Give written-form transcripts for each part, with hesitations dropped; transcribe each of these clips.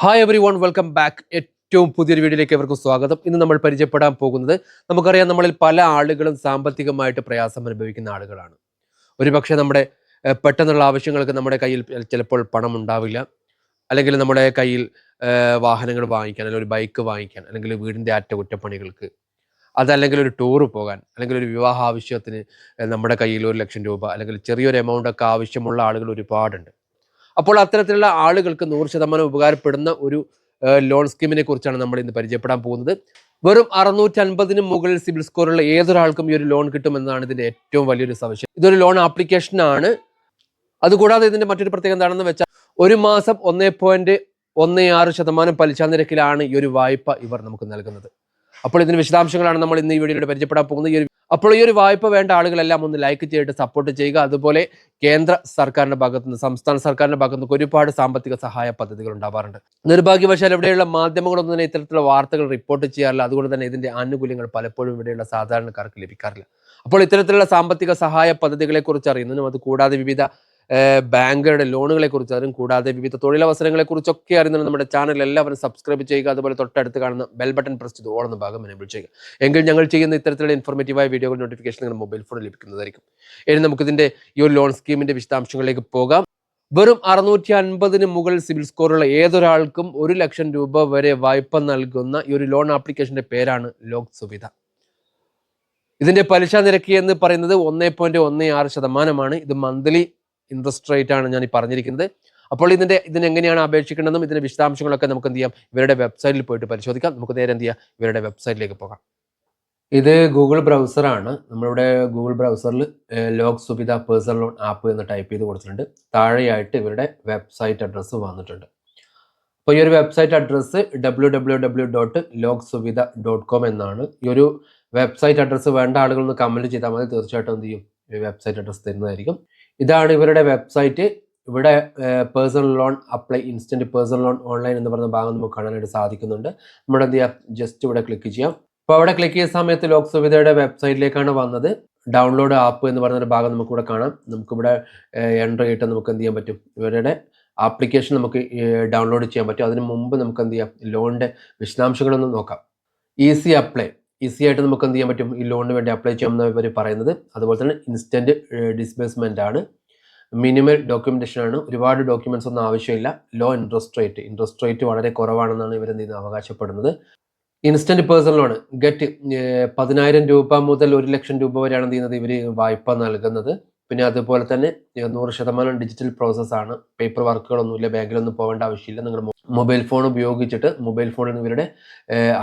Hi every one, welcome back. ഏറ്റവും പുതിയൊരു വീഡിയോയിലേക്ക് എവർക്കും സ്വാഗതം. ഇന്ന് നമ്മൾ പരിചയപ്പെടാൻ പോകുന്നത്, നമുക്കറിയാം, നമ്മളിൽ പല ആളുകളും സാമ്പത്തികമായിട്ട് പ്രയാസം അനുഭവിക്കുന്ന ആളുകളാണ്. ഒരുപക്ഷെ നമ്മുടെ പെട്ടെന്നുള്ള ആവശ്യങ്ങൾക്ക് നമ്മുടെ കയ്യിൽ ചിലപ്പോൾ പണം ഉണ്ടാവില്ല, അല്ലെങ്കിൽ നമ്മുടെ കയ്യിൽ വാഹനങ്ങൾ വാങ്ങിക്കാൻ, അല്ലെങ്കിൽ ഒരു ബൈക്ക് വാങ്ങിക്കാൻ, അല്ലെങ്കിൽ വീടിൻ്റെ അറ്റകുറ്റപ്പണികൾക്ക്, അതല്ലെങ്കിൽ ഒരു ടൂറ് പോകാൻ, അല്ലെങ്കിൽ ഒരു വിവാഹ ആവശ്യത്തിന് നമ്മുടെ കയ്യിൽ 1,00,000 രൂപ അല്ലെങ്കിൽ ചെറിയൊരു എമൗണ്ട് ഒക്കെ ആവശ്യമുള്ള ആളുകൾ ഒരുപാടുണ്ട്. അപ്പോൾ അത്തരത്തിലുള്ള ആളുകൾക്ക് 100% ഉപകാരപ്പെടുന്ന ഒരു ലോൺ സ്കീമിനെ കുറിച്ചാണ് നമ്മൾ ഇന്ന് പരിചയപ്പെടാൻ പോകുന്നത്. വെറും 650 മുകളിൽ സിബിൽ സ്കോറുള്ള ഏതൊരാൾക്കും ഈ ഒരു ലോൺ കിട്ടുമെന്നാണ് ഇതിന്റെ ഏറ്റവും വലിയൊരു സവിശേഷത. ഇതൊരു ലോൺ ആപ്ലിക്കേഷൻ ആണ്. അതുകൂടാതെ ഇതിന്റെ മറ്റൊരു പ്രത്യേകത എന്താണെന്ന് വെച്ചാൽ, ഒരു മാസം 1.16% പലിശ നിരക്കിലാണ് ഈ ഒരു വായ്പ ഇവർ നമുക്ക് നൽകുന്നത്. അപ്പോൾ ഇതിന് വിശദാംശങ്ങളാണ് നമ്മൾ ഇന്ന് ഈ വീഡിയോയിൽ പരിചയപ്പെടാൻ പോകുന്നത്. അപ്പോൾ ഈ ഒരു വായ്പ വേണ്ട ആളുകളെല്ലാം ഒന്ന് ലൈക്ക് ചെയ്തിട്ട് സപ്പോർട്ട് ചെയ്യുക. അതുപോലെ കേന്ദ്ര സർക്കാരിന്റെ ഭാഗത്തുനിന്ന്, സംസ്ഥാന സർക്കാരിന്റെ ഭാഗത്തുനിന്ന് ഒരുപാട് സാമ്പത്തിക സഹായ പദ്ധതികൾ ഉണ്ടാവാറുണ്ട്. നിർഭാഗ്യവശാൽ ഇവിടെയുള്ള മാധ്യമങ്ങളൊന്നും തന്നെ ഇത്തരത്തിലുള്ള വാർത്തകൾ റിപ്പോർട്ട് ചെയ്യാറില്ല. അതുകൊണ്ട് തന്നെ ഇതിന്റെ ആനുകൂല്യങ്ങൾ പലപ്പോഴും ഇവിടെയുള്ള സാധാരണക്കാർക്ക് ലഭിക്കാറില്ല. അപ്പോൾ ഇത്തരത്തിലുള്ള സാമ്പത്തിക സഹായ പദ്ധതികളെ കുറിച്ച് അറിയുന്നതിനും, അത് കൂടാതെ വിവിധ ബാങ്കുകളുടെ ലോണുകളെ കുറിച്ച്, അതും കൂടാതെ വിവിധ തൊഴിലവസരങ്ങളെ കുറിച്ചൊക്കെ അറിയുന്നത് നമ്മുടെ ചാനൽ എല്ലാവരും സബ്സ്ക്രൈബ് ചെയ്യുക. അതുപോലെ തൊട്ടടുത്ത് കാണുന്ന ബെൽ ബട്ടൺ പ്രസ് ചെയ്ത് ഓൾ എന്ന ഭാഗം എനേബിൾ ചെയ്യുക. എങ്കിൽ ഞങ്ങൾ ചെയ്യുന്ന ഇത്തരത്തിലുള്ള ഇൻഫോർമേറ്റീവായ വീഡിയോകൾ നോട്ടിഫിക്കേഷൻ നിങ്ങളുടെ മൊബൈൽ ഫോണിൽ ലഭിക്കുന്നതായിരിക്കും. ഇനി നമുക്കിതിന്റെ ഈ ഒരു ലോൺ സ്കീമിന്റെ വിശദാംശങ്ങളിലേക്ക് പോകാം. വെറും 650 മുകളിൽ സിബിൽ സ്കോറുള്ള ഏതൊരാൾക്കും 1,00,000 രൂപ വരെ വായ്പ നൽകുന്ന ഈ ഒരു ലോൺ ആപ്ലിക്കേഷന്റെ പേരാണ് ലോക് സുവിധ. ഇതിന്റെ പലിശ നിരക്ക് എന്ന് പറയുന്നത് 1.16%. ഇത് മന്ത്ലി ഇൻട്രസ്റ്റ് റേറ്റ് ആണ് ഞാൻ ഈ പറഞ്ഞിരിക്കുന്നത്. അപ്പോൾ ഇതിനെങ്ങനെയാണ് അപേക്ഷിക്കേണ്ടതും ഇതിന്റെ വിശദാംശങ്ങളൊക്കെ നമുക്ക് എന്ത് ചെയ്യാം, ഇവരുടെ വെബ്സൈറ്റിൽ പോയിട്ട് പരിശോധിക്കാം. നമുക്ക് നേരെ എന്ത് ചെയ്യാം, ഇവരുടെ വെബ്സൈറ്റിലേക്ക് പോകാം. ഇത് ഗൂഗിൾ ബ്രൗസറാണ്. നമ്മളിവിടെ ഗൂഗിൾ ബ്രൗസറിൽ ലോക് സുവിധ പേഴ്സണൽ ലോൺ ആപ്പ് എന്ന് ടൈപ്പ് ചെയ്ത് കൊടുത്തിട്ടുണ്ട്. താഴെയായിട്ട് ഇവരുടെ വെബ്സൈറ്റ് അഡ്രസ്സ് വന്നിട്ടുണ്ട്. അപ്പോൾ ഈ ഒരു വെബ്സൈറ്റ് അഡ്രസ്സ് www.logsuvida.com എന്നാണ്. ഈ ഒരു വെബ്സൈറ്റ് അഡ്രസ്സ് വേണ്ട ആളുകൾ ഒന്ന് കമൻറ്റ് ചെയ്താൽ മതി. തീർച്ചയായിട്ടും എന്ത് ചെയ്യും, ഈ വെബ്സൈറ്റ് അഡ്രസ്സ് തരുന്നതായിരിക്കും. ഇതാണ് ഇവരുടെ വെബ്സൈറ്റ്. ഇവിടെ personal loan apply, instant personal loan online എന്ന് പറയുന്ന ഭാഗം നമുക്ക് കാണാനായിട്ട് സാധിക്കുന്നുണ്ട്. നമ്മുടെ എന്ത് ചെയ്യാം, ജസ്റ്റ് ഇവിടെ ക്ലിക്ക് ചെയ്യാം. അപ്പോൾ അവിടെ ക്ലിക്ക് ചെയ്യുന്ന സമയത്ത് ലോക് സുവിധയുടെ വെബ്സൈറ്റിലേക്കാണ് വന്നത്. ഡൗൺലോഡ് ആപ്പ് എന്ന് പറയുന്ന ഭാഗം നമുക്കിവിടെ കാണാം. നമുക്കിവിടെ എൻട്രി ചെയ്തിട്ട് നമുക്ക് എന്ത് ചെയ്യാൻ പറ്റും, ഇവരുടെ ആപ്ലിക്കേഷൻ നമുക്ക് ഡൗൺലോഡ് ചെയ്യാൻ പറ്റും. അതിന് മുമ്പ് നമുക്ക് എന്ത് ചെയ്യാം, ലോണിൻ്റെ വിശദാംശങ്ങളൊന്ന് നോക്കാം. ഈസി ആയിട്ട് നമുക്ക് എന്ത് ചെയ്യാൻ പറ്റും, ഈ ലോണിന് വേണ്ടി അപ്ലൈ ചെയ്യാമെന്ന് ഇവർ പറയുന്നത്. അതുപോലെ തന്നെ ഇൻസ്റ്റന്റ് ഡിസ്ബേഴ്സ്മെന്റ് ആണ്, മിനിമൽ ഡോക്യുമെന്റേഷൻ ആണ്, ഒരുപാട് ഡോക്യുമെന്റ്സ് ഒന്നും ആവശ്യമില്ല. ലോ ഇൻട്രസ്റ്റ് റേറ്റ് വളരെ കുറവാണെന്നാണ് ഇവർ എന്ത് ചെയ്യുന്നത്, അവകാശപ്പെടുന്നത്. ഇൻസ്റ്റന്റ് പേഴ്സണൽ ലോൺ ഗെറ്റ് 10,000 രൂപ മുതൽ 1,00,000 രൂപ വരെയാണ് എന്ത് ചെയ്യുന്നത്, ഇവർ വായ്പ നൽകുന്നത്. പിന്നെ അതുപോലെ തന്നെ 100% ഡിജിറ്റൽ പ്രോസസ്സാണ്. പേപ്പർ വർക്കുകളൊന്നുമില്ല, ബാങ്കിലൊന്നും പോകേണ്ട ആവശ്യമില്ല. നിങ്ങളുടെ മൊബൈൽ ഫോൺ ഉപയോഗിച്ചിട്ട് മൊബൈൽ ഫോണിൽ നിന്ന് ഇവരുടെ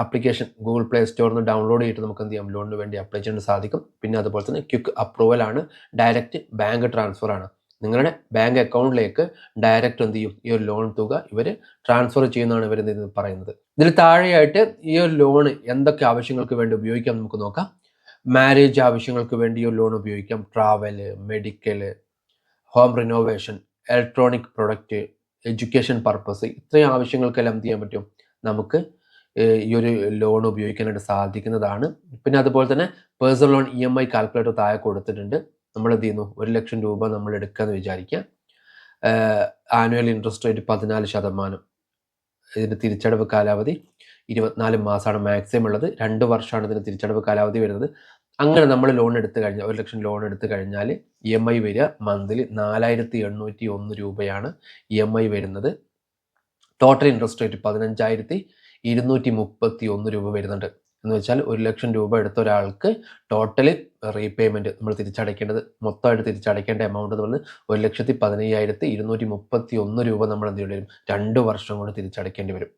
ആപ്ലിക്കേഷൻ ഗൂഗിൾ പ്ലേ സ്റ്റോറിൽ നിന്ന് ഡൗൺലോഡ് ചെയ്തിട്ട് നമുക്ക് എന്ത് ചെയ്യാം, ലോണിന് വേണ്ടി അപ്ലൈ ചെയ്യാൻ സാധിക്കും. പിന്നെ അതുപോലെ തന്നെ ക്വിക്ക് അപ്രൂവൽ ആണ്, ഡയറക്റ്റ് ബാങ്ക് ട്രാൻസ്ഫർ ആണ്. നിങ്ങളുടെ ബാങ്ക് അക്കൗണ്ടിലേക്ക് ഡയറക്റ്റ് എന്ത് ചെയ്യും, ഈ ഒരു ലോൺ തുക ഇവർ ട്രാൻസ്ഫർ ചെയ്യുന്നതാണ് ഇവർ എന്ത് പറയുന്നത്. ഇതിൽ താഴെയായിട്ട് ഈ ഒരു ലോണ് എന്തൊക്കെ ആവശ്യങ്ങൾക്ക് വേണ്ടി ഉപയോഗിക്കാം നമുക്ക് നോക്കാം. മാരേജ് ആവശ്യങ്ങൾക്ക് വേണ്ടി ഒരു ലോൺ ഉപയോഗിക്കാം. Travel, medical, home renovation, electronic product, education purpose, ഇത്രയും ആവശ്യങ്ങൾക്കെല്ലാം എന്ത് ചെയ്യാൻ പറ്റും, നമുക്ക് ഈ ഒരു ലോൺ ഉപയോഗിക്കാനായിട്ട് സാധിക്കുന്നതാണ്. പിന്നെ അതുപോലെ തന്നെ പേഴ്സണൽ ലോൺ EMI കാൽക്കുലേറ്റർ താഴെ കൊടുത്തിട്ടുണ്ട്. നമ്മൾ എന്ത് ചെയ്യുന്നു, 1,00,000 രൂപ നമ്മൾ എടുക്കാമെന്ന് വിചാരിക്കുക. Annual interest rate 14%. ഇതിൻ്റെ തിരിച്ചടവ് കാലാവധി 24 മാസമാണ് മാക്സിമം ഉള്ളത്. 2 വർഷമാണ് ഇതിന് തിരിച്ചടവ് കാലാവധി വരുന്നത്. അങ്ങനെ നമ്മൾ ലോൺ എടുത്തു കഴിഞ്ഞാൽ, 1,00,000 ലോൺ എടുത്തു കഴിഞ്ഞാൽ EMI വരിക മന്ത്ലി 4,801 രൂപയാണ് EMI വരുന്നത്. ടോട്ടൽ ഇൻട്രസ്റ്റ് റേറ്റ് 15,231 രൂപ വരുന്നുണ്ട്. എന്ന് വെച്ചാൽ 1,00,000 രൂപ എടുത്ത ഒരാൾക്ക് ടോട്ടല് റീപേയ്മെൻറ്റ് നമ്മൾ തിരിച്ചടയ്ക്കേണ്ടത്, മൊത്തമായിട്ട് തിരിച്ചടയ്ക്കേണ്ട എമൗണ്ട് എന്ന് പറഞ്ഞാൽ 1,15,231 രൂപ നമ്മൾ എന്ത് ചെയ്യേണ്ടി വരും, 2 വർഷം കൊണ്ട് തിരിച്ചടയ്ക്കേണ്ടി വരും.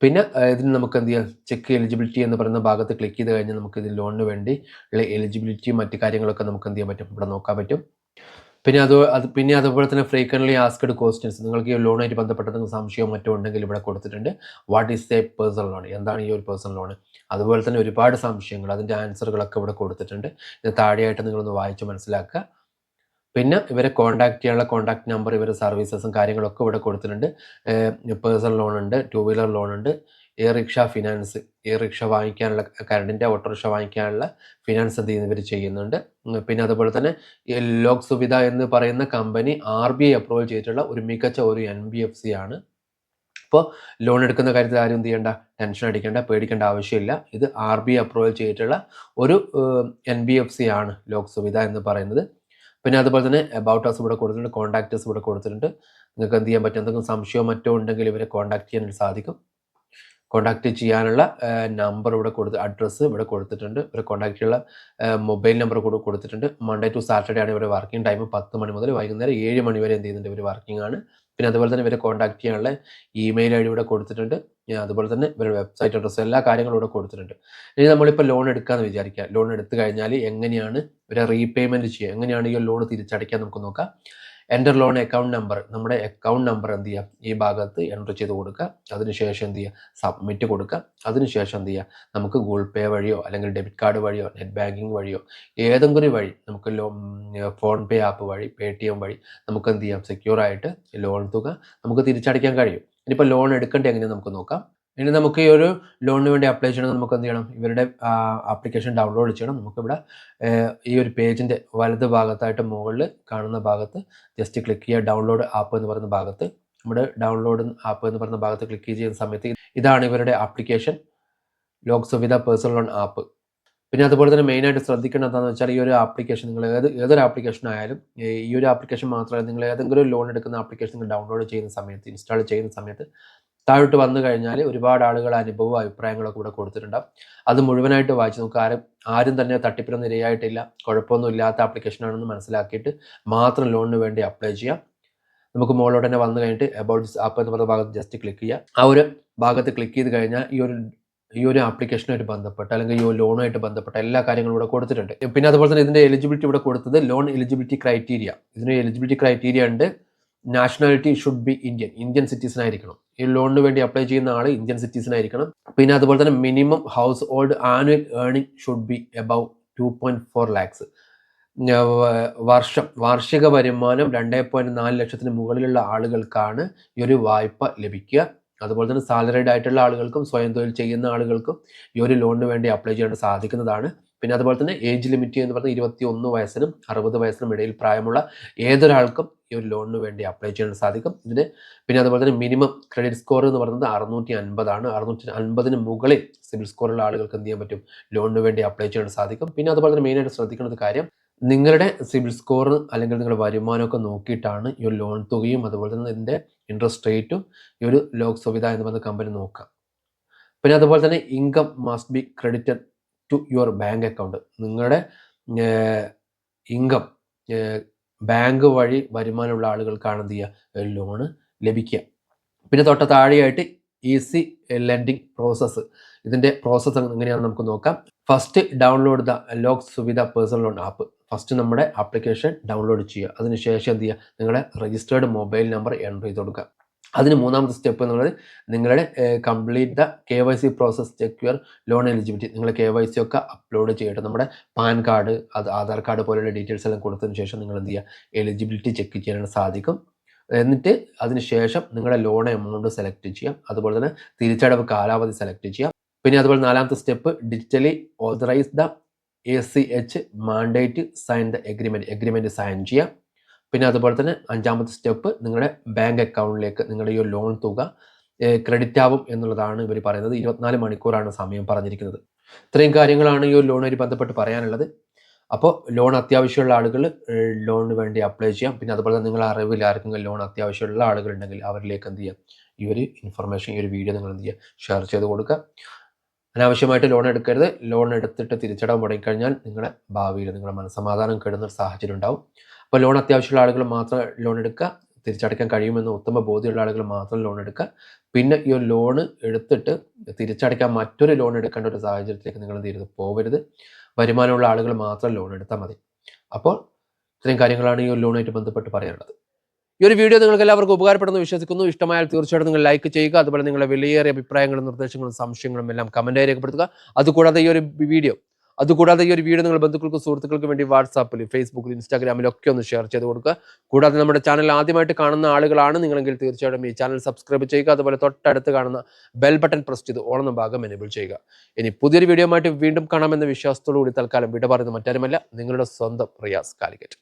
പിന്നെ ഇതിന് നമുക്ക് എന്ത് ചെയ്യാം, ചെക്ക് എലിജിബിലിറ്റി എന്ന് പറയുന്ന ഭാഗത്ത് ക്ലിക്ക് ചെയ്ത് കഴിഞ്ഞാൽ നമുക്ക് ഇത് ലോണിന് വേണ്ടി ഉള്ള എലിജിബിലിറ്റിയും മറ്റു കാര്യങ്ങളൊക്കെ നമുക്ക് എന്ത് ചെയ്യാൻ പറ്റും, ഇവിടെ നോക്കാൻ പറ്റും. പിന്നെ അതുപോലെ തന്നെ ഫ്രീക്വൻ്റ്ലി ആസ്ക്ഡ് ക്വസ്റ്റ്യൻസ്, നിങ്ങൾക്ക് ഈ ലോണായിട്ട് ബന്ധപ്പെട്ട സംശയമോ മറ്റോ ഉണ്ടെങ്കിൽ ഇവിടെ കൊടുത്തിട്ടുണ്ട്. What is A personal loan, എന്താണ് ഈ ഒരു പേഴ്സണൽ ലോൺ, അതുപോലെ തന്നെ ഒരുപാട് സംശയങ്ങൾ, അതിൻ്റെ ആൻസറുകളൊക്കെ ഇവിടെ കൊടുത്തിട്ടുണ്ട്. ഇത് താഴെയായിട്ട് നിങ്ങളൊന്ന് വായിച്ച് മനസ്സിലാക്കുക. പിന്നെ ഇവരെ കോൺടാക്ട് ചെയ്യാനുള്ള കോൺടാക്ട് നമ്പർ, ഇവരുടെ സർവീസസും കാര്യങ്ങളൊക്കെ ഇവിടെ കൊടുത്തിട്ടുണ്ട്. പേഴ്സണൽ ലോൺ ഉണ്ട്, 2 വീലർ ലോൺ ഉണ്ട്, റിക്ഷ ഫിനാൻസ്, റിക്ഷ വാങ്ങിക്കാനുള്ള, കറണ്ടിൻ്റെ ഓട്ടോറിക്ഷ വാങ്ങിക്കാനുള്ള ഫിനാൻസ് എന്ത് ചെയ്യുന്ന ഇവർ ചെയ്യുന്നുണ്ട്. പിന്നെ അതുപോലെ തന്നെ ലോക് സുവിധ എന്ന് പറയുന്ന കമ്പനി RBI അപ്രൂവൽ ചെയ്തിട്ടുള്ള ഒരു മികച്ച ഒരു NBFC ആണ്. ഇപ്പോൾ ലോൺ എടുക്കുന്ന കാര്യത്തിൽ ആരും എന്ത് ചെയ്യേണ്ട, ടെൻഷൻ അടിക്കേണ്ട, പേടിക്കേണ്ട ആവശ്യമില്ല. ഇത് RBI അപ്രൂവൽ ചെയ്തിട്ടുള്ള ഒരു NBFC ആണ് ലോക് സുവിധ എന്ന് പറയുന്നത്. പിന്നെ അതുപോലെ തന്നെ അബൌട്ട് അസ് ഇവിടെ കൊടുത്തിട്ടുണ്ട്, കോൺടാക്റ്റസ് ഇവിടെ കൊടുത്തിട്ടുണ്ട്. നിങ്ങൾക്ക് എന്ത് ചെയ്യാൻ പറ്റും, എന്തെങ്കിലും സംശയമോ മറ്റോ ഉണ്ടെങ്കിൽ ഇവരെ കോൺടാക്ട് ചെയ്യാനായിട്ട് സാധിക്കും. കോൺടാക്ട് ചെയ്യാനുള്ള നമ്പർ ഇവിടെ അഡ്രസ്സ് ഇവിടെ കൊടുത്തിട്ടുണ്ട്. ഇവരെ കോൺടാക്ട് ചെയ്യാനുള്ള മൊബൈൽ നമ്പർ കൂടെ കൊടുത്തിട്ടുണ്ട്. മൺഡേ ടു സാറ്റർഡേ ആണ് ഇവരുടെ വർക്കിംഗ് ടൈം. 10 മണി മുതൽ വൈകുന്നേരം 7 മണി വരെ എന്ത് ചെയ്യുന്നുണ്ട്, ഇവർ വർക്കിംഗ് ആണ്. പിന്നെ അതുപോലെ തന്നെ ഇവരെ കോൺടാക്ട് ചെയ്യാനുള്ള ഇമെയിൽ ID ഇവിടെ കൊടുത്തിട്ടുണ്ട്. അതുപോലെ തന്നെ ഇവരുടെ വെബ്സൈറ്റ് അഡ്രസ്സ്, എല്ലാ കാര്യങ്ങളും ഇവിടെ കൊടുത്തിട്ടുണ്ട്. ഇനി നമ്മളിപ്പോൾ ലോൺ എടുക്കാമെന്ന് വിചാരിക്കുക. ലോൺ എടുത്തു കഴിഞ്ഞാൽ എങ്ങനെയാണ് ഇവരെ റീപേയ്മെൻറ്റ് ചെയ്യുക, എങ്ങനെയാണ് ഈ ലോൺ തിരിച്ചടയ്ക്കാൻ നമുക്ക് നോക്കാം. എൻ്റർ ലോൺ അക്കൗണ്ട് നമ്പർ, നമ്മുടെ അക്കൗണ്ട് നമ്പർ എന്ത് ചെയ്യുക, ഈ ഭാഗത്ത് എൻ്റർ ചെയ്ത് കൊടുക്കുക. അതിനുശേഷം എന്ത് ചെയ്യുക, സബ്മിറ്റ് കൊടുക്കുക. അതിനുശേഷം എന്ത് ചെയ്യുക, നമുക്ക് ഗൂഗിൾ പേ വഴിയോ അല്ലെങ്കിൽ ഡെബിറ്റ് കാർഡ് വഴിയോ നെറ്റ് ബാങ്കിങ് വഴിയോ ഏതെങ്കിലും വഴി നമുക്ക് ഫോൺ പേ ആപ്പ് വഴി Paytm വഴി നമുക്ക് എന്ത് ചെയ്യാം, സെക്യൂർ ആയിട്ട് ലോൺ തുക നമുക്ക് തിരിച്ചടയ്ക്കാൻ കഴിയും. ഇനിയിപ്പോൾ ലോൺ എടുക്കേണ്ടത് എങ്ങനെയാണ് നമുക്ക് നോക്കാം. ഇനി നമുക്ക് ഈ ഒരു ലോണിന് വേണ്ടി അപ്ലൈ ചെയ്യണം. നമുക്ക് എന്ത് ചെയ്യണം, ഇവരുടെ ആപ്ലിക്കേഷൻ ഡൗൺലോഡ് ചെയ്യണം. നമുക്കിവിടെ ഈ ഒരു പേജിൻ്റെ വലത് ഭാഗത്തായിട്ട് മുകളിൽ കാണുന്ന ഭാഗത്ത് ജസ്റ്റ് ക്ലിക്ക് ചെയ്യുക. ഡൗൺലോഡ് ആപ്പ് എന്ന് പറയുന്ന ഭാഗത്ത്, നമ്മുടെ ഡൗൺലോഡ് ആപ്പ് എന്ന് പറയുന്ന ഭാഗത്ത് ക്ലിക്ക് ചെയ്യുന്ന സമയത്ത് ഇതാണ് ഇവരുടെ ആപ്ലിക്കേഷൻ, ലോക് സുവിധ പേഴ്സണൽ ലോൺ ആപ്പ്. പിന്നെ അതുപോലെ തന്നെ മെയിനായിട്ട് ശ്രദ്ധിക്കേണ്ടത് എന്താണെന്ന് വെച്ചാൽ, ഈ ഒരു ആപ്ലിക്കേഷൻ നിങ്ങൾ ഏതൊരു ആപ്ലിക്കേഷൻ ആയാലും, ഈ ഒരു ആപ്ലിക്കേഷൻ മാത്രമല്ല, നിങ്ങൾ ഏതെങ്കിലും ലോൺ എടുക്കുന്ന ആപ്ലിക്കേഷൻ നിങ്ങൾ ഡൗൺലോഡ് ചെയ്യുന്ന സമയത്ത്, ഇൻസ്റ്റാൾ ചെയ്യുന്ന സമയത്ത് താഴോട്ട് വന്നു കഴിഞ്ഞാൽ ഒരുപാട് ആളുകൾ അനുഭവവും അഭിപ്രായങ്ങളൊക്കെ ഇവിടെ കൊടുത്തിട്ടുണ്ടാവും. അത് മുഴുവനായിട്ട് വായിച്ച് നമുക്ക് ആരും തന്നെ തട്ടിപ്പിനൊന്നും ഇരയായിട്ടില്ല, കുഴപ്പമൊന്നും ഇല്ലാത്ത ആപ്ലിക്കേഷനാണെന്ന് മനസ്സിലാക്കിയിട്ട് മാത്രം ലോണിന് വേണ്ടി അപ്ലൈ ചെയ്യാം. നമുക്ക് മുകളിലോട്ട് തന്നെ വന്നു കഴിഞ്ഞിട്ട് അബൌട്ട് ദിസ് ആപ്പ് എന്ന് പറഞ്ഞ ഭാഗത്ത് ജസ്റ്റ് ക്ലിക്ക് ചെയ്യുക. ആ ഒരു ഭാഗത്ത് ക്ലിക്ക് ചെയ്ത് കഴിഞ്ഞാൽ ഈ ഒരു ആപ്ലിക്കേഷനായിട്ട് ബന്ധപ്പെട്ട അല്ലെങ്കിൽ ഈ ലോണുമായിട്ട് ബന്ധപ്പെട്ട എല്ലാ കാര്യങ്ങളും ഇവിടെ കൊടുത്തിട്ടുണ്ട്. പിന്നെ അതുപോലെ തന്നെ ഇതിൻ്റെ എലിജിബിലിറ്റി ഇവിടെ കൊടുത്തത് ലോൺ എലിജിബിലിറ്റി ക്രൈറ്റീരിയ. ഇതിന് എലിജിബിലിറ്റി ക്രൈറ്റീരിയ ഉണ്ട്. Nationality should be Indian citizen ആയിരിക്കണം. ഈ ലോണിന് വേണ്ടി അപ്ലൈ ചെയ്യുന്ന ആൾ ഇന്ത്യൻ സിറ്റിസൺ ആയിരിക്കണം. പിന്നെ അതുപോലെ തന്നെ minimum house hold annual earning should be above 2.4 lakhs. വാർഷിക വരുമാനം 2.4 ലക്ഷത്തിന് മുകളിലുള്ള ആളുകൾക്കാണ് ഈ ഒരു വായ്പ ലഭിക്കുക. അതുപോലെ തന്നെ സാലറീഡ് ആയിട്ടുള്ള ആളുകൾക്കും സ്വയം തൊഴിൽ ചെയ്യുന്ന ആളുകൾക്കും ഈ ഒരു ലോണിന് വേണ്ടി അപ്ലൈ ചെയ്യാൻ സാധിക്കുന്നതാണ്. പിന്നെ അതുപോലെ തന്നെ ഏജ് ലിമിറ്റ് എന്ന് പറഞ്ഞാൽ 21 വയസ്സിനും 60 വയസ്സിനും ഇടയിൽ പ്രായമുള്ള ഏതൊരാൾക്കും ഈ ഒരു ലോണിന് വേണ്ടി അപ്ലൈ ചെയ്യാൻ സാധിക്കും. ഇതിന് പിന്നെ അതുപോലെ തന്നെ മിനിമം ക്രെഡിറ്റ് സ്കോർ എന്ന് പറയുന്നത് 650 ആണ്. 650 മുകളിൽ സിബിൽ സ്കോറുള്ള ആളുകൾക്ക് എന്ത് ചെയ്യാൻ പറ്റും, ലോണിന് വേണ്ടി അപ്ലൈ ചെയ്യാൻ സാധിക്കും. പിന്നെ അതുപോലെ തന്നെ മെയിനായിട്ട് ശ്രദ്ധിക്കേണ്ട കാര്യം, നിങ്ങളുടെ സിബിൽ സ്കോർ അല്ലെങ്കിൽ നിങ്ങളുടെ വരുമാനമൊക്കെ നോക്കിയിട്ടാണ് ഈ ഒരു ലോൺ തുകയും അതുപോലെ തന്നെ ഇതിൻ്റെ ഇൻട്രസ്റ്റ് റേറ്റും ഈ ഒരു ലോക് സുവിധ എന്ന് പറയുന്ന കമ്പനി നോക്കുക. പിന്നെ അതുപോലെ തന്നെ income must be credited to your bank account. നിങ്ങളുടെ ഇൻകം ബാങ്ക് വഴി വരുമാനമുള്ള ആളുകൾക്കാണ് എന്ത് ചെയ്യുക, ലോണ് ലഭിക്കുക. പിന്നെ തൊട്ട താഴെയായിട്ട് ഈസി ലെൻഡിങ് പ്രോസസ്സ്. ഇതിൻ്റെ പ്രോസസ്സ് എങ്ങനെയാണെന്ന് നമുക്ക് നോക്കാം. First download the Lok Suvidha personal loan app. First നമ്മുടെ ആപ്ലിക്കേഷൻ ഡൗൺലോഡ് ചെയ്യുക. അതിനുശേഷം എന്ത് ചെയ്യുക, നിങ്ങളുടെ രജിസ്റ്റേർഡ് മൊബൈൽ നമ്പർ എൻ്റർ ചെയ്ത് കൊടുക്കുക. അതിന് മൂന്നാമത്തെ സ്റ്റെപ്പ് എന്നുള്ളത് നിങ്ങളുടെ complete the KYC process, check your loan eligibility. നിങ്ങൾ KYC ഒക്കെ അപ്ലോഡ് ചെയ്തിട്ട് നമ്മുടെ പാൻ കാർഡ്, ആധാർ കാർഡ് പോലെയുള്ള ഡീറ്റെയിൽസ് എല്ലാം കൊടുത്തതിന് ശേഷം നിങ്ങൾ എന്ത് ചെയ്യുക, എലിജിബിലിറ്റി ചെക്ക് ചെയ്യാൻ സാധിക്കും. എന്നിട്ട് അതിനുശേഷം നിങ്ങളുടെ ലോൺ എമൗണ്ട് സെലക്ട് ചെയ്യാം. അതുപോലെ തന്നെ തിരിച്ചടവ് കാലാവധി സെലക്ട് ചെയ്യാം. പിന്നെ അതുപോലെ നാലാമത്തെ step digitally authorise the ACH mandate sign the agreement sign ചെയ്യാം. പിന്നെ അതുപോലെ തന്നെ അഞ്ചാമത്തെ സ്റ്റെപ്പ് നിങ്ങളുടെ ബാങ്ക് അക്കൗണ്ടിലേക്ക് നിങ്ങളുടെ ഈ ലോൺ തുക ക്രെഡിറ്റ് ആവും എന്നുള്ളതാണ് ഇവർ പറയുന്നത്. 24 മണിക്കൂറാണ് സമയം പറഞ്ഞിരിക്കുന്നത്. ഇത്രയും കാര്യങ്ങളാണ് ഈ ഒരു ലോണുമായി ബന്ധപ്പെട്ട് പറയാനുള്ളത്. അപ്പോൾ ലോൺ അത്യാവശ്യമുള്ള ആളുകൾ ലോണിന് വേണ്ടി അപ്ലൈ ചെയ്യാം. പിന്നെ അതുപോലെ തന്നെ നിങ്ങളുടെ അറിവിൽ ആർക്കെങ്കിലും ലോൺ അത്യാവശ്യമുള്ള ആളുകളുണ്ടെങ്കിൽ അവരിലേക്ക് എന്ത് ചെയ്യാം, ഈ ഒരു ഇൻഫർമേഷൻ, ഈ ഒരു വീഡിയോ നിങ്ങൾ എന്ത് ചെയ്യുക, ഷെയർ ചെയ്ത് കൊടുക്കുക. അനാവശ്യമായിട്ട് ലോൺ എടുക്കരുത്. ലോൺ എടുത്തിട്ട് തിരിച്ചടവ് മുടങ്ങിക്കഴിഞ്ഞാൽ നിങ്ങളുടെ ഭാവിയിൽ നിങ്ങളുടെ മനസ്സമാധാനം കെടുന്ന ഒരു സാഹചര്യം ഉണ്ടാവും. അപ്പോൾ ലോൺ അത്യാവശ്യമുള്ള ആളുകൾ മാത്രം ലോൺ എടുക്കുക. തിരിച്ചടയ്ക്കാൻ കഴിയുമെന്ന് ഉത്തമ ബോധ്യമുള്ള ആളുകൾ മാത്രം ലോൺ എടുക്കുക. പിന്നെ ഈ ഒരു ലോൺ എടുത്തിട്ട് തിരിച്ചടയ്ക്കാൻ മറ്റൊരു ലോൺ എടുക്കേണ്ട ഒരു സാഹചര്യത്തിലേക്ക് നിങ്ങൾ എന്ത് ചെയ്യരുത്, പോകരുത്. വരുമാനമുള്ള ആളുകൾ മാത്രം ലോൺ എടുത്താൽ മതി. അപ്പോൾ ഇത്രയും കാര്യങ്ങളാണ് ഈ ഒരു ലോണുമായിട്ട് ബന്ധപ്പെട്ട് പറയാനുള്ളത്. ഈ ഒരു വീഡിയോ നിങ്ങൾക്ക് എല്ലാവർക്കും ഉപകാരപ്പെടുന്നു വിശ്വസിക്കുന്നു. ഇഷ്ടമായാൽ തീർച്ചയായിട്ടും നിങ്ങൾ ലൈക്ക് ചെയ്യുക. അതുപോലെ നിങ്ങളുടെ വിലയേറിയ അഭിപ്രായങ്ങളും നിർദ്ദേശങ്ങളും സംശയങ്ങളും എല്ലാം കമൻറ്റായി രേഖപ്പെടുത്തുക. അതുകൂടാതെ ഈ ഒരു വീഡിയോ നിങ്ങൾ ബന്ധുക്കൾക്കും സുഹൃത്തുക്കൾക്കും വേണ്ടി വാട്സാപ്പിൽ, ഫേസ്ബുക്കിൽ, ഇൻസ്റ്റാഗ്രാമിലും ഒക്കെ ഒന്ന് ഷെയർ ചെയ്ത് കൊടുക്കുക. കൂടാതെ നമ്മുടെ ചാനൽ ആദ്യമായിട്ട് കാണുന്ന ആളുകളാണ് നിങ്ങളെങ്കിൽ തീർച്ചയായിട്ടും ഈ ചാനൽ സബ്സ്ക്രൈബ് ചെയ്യുക. അതുപോലെ തൊട്ടടുത്ത് കാണുന്ന ബെൽ ബട്ടൺ പ്രസ് ചെയ്ത് ഓളം ഭാഗം എനേബിൾ ചെയ്യുക. ഇനി പുതിയൊരു വീഡിയോ ആയിട്ട് വീണ്ടും കാണാമെന്ന വിശ്വാസത്തോടു കൂടി തൽക്കാലം വിട പറയുന്നത് മറ്റാരുമല്ല, നിങ്ങളുടെ സ്വന്തം റിയാസ് കാലിക്കറ്റ്.